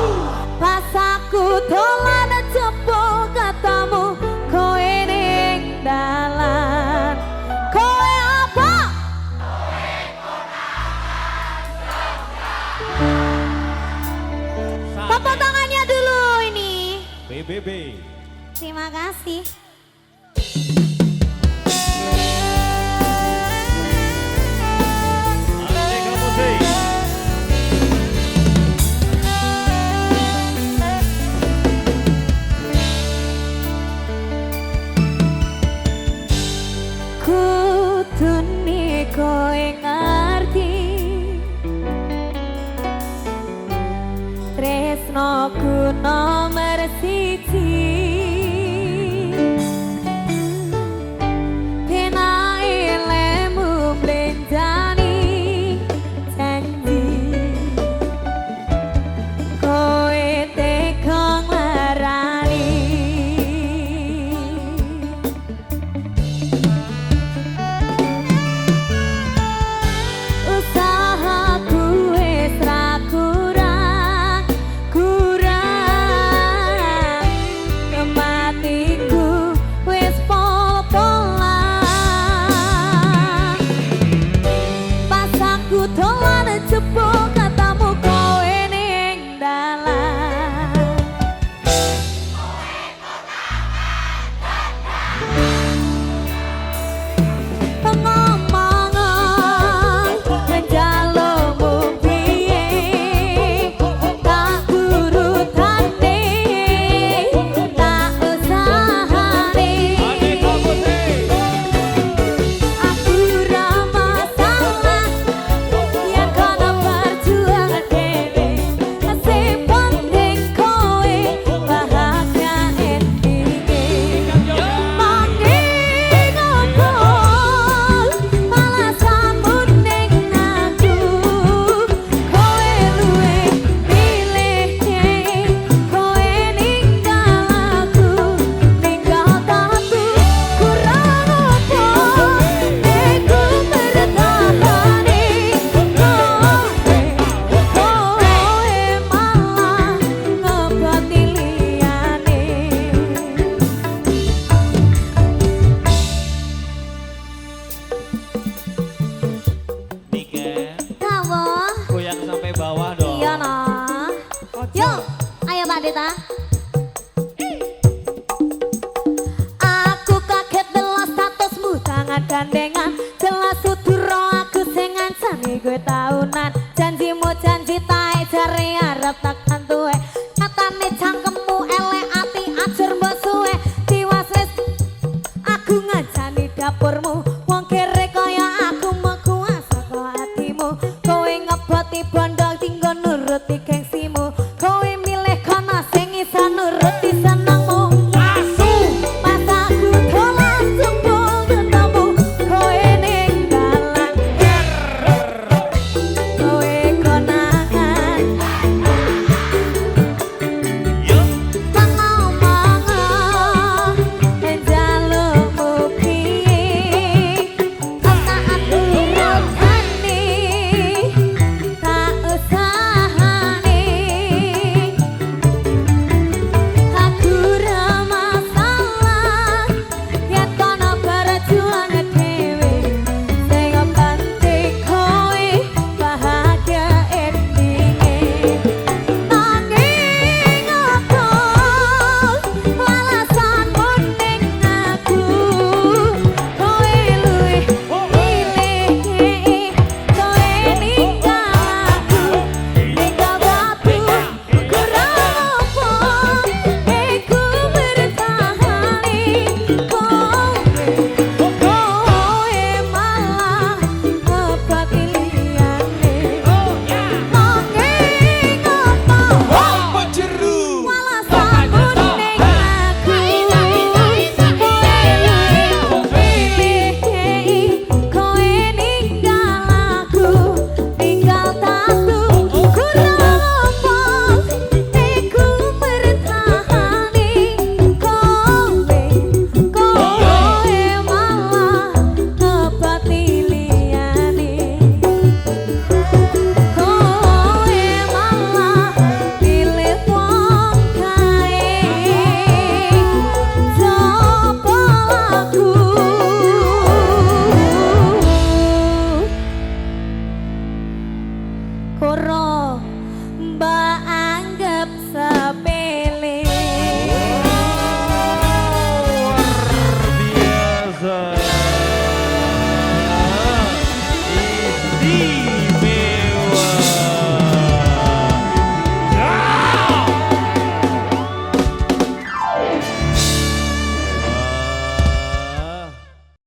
pas aku dolan jebul katamu, kowe ning dalan. Kowe apa? Kowe konangan. Tepuk tangannya dulu ini. BBB. Terima kasih. Aneka musik. Kudune kowe ngerti tresnoku nomor siji. Penae lemu blenjani janji, kowe teko nglarani. Usahaku wis ra kurang, kematiku wis pol-polan. Pas aku dolan jebul katamu, kowe ning dalan. Pengomongan menjalukmu piye, tak urutane, tak usahane. Aneka musik. Aku ra masalah yen kono perjuangan dhewe, sing penting kowe bahagia endinge. Manging opo malah sambut ning aku, kowe luwih milih kowe ninggal aku, ninggal aku. Kurang opo aku bertahane, kowe malah ngeboti liyane. Nika, Kawo, goyang sampai bawah dong. iya nah. Yuk, ayo Pak Dita. Aku kaget delas statusmu tangan gandengan, jelas uturo aku sing ngancani kowe taunan. Janjimu janji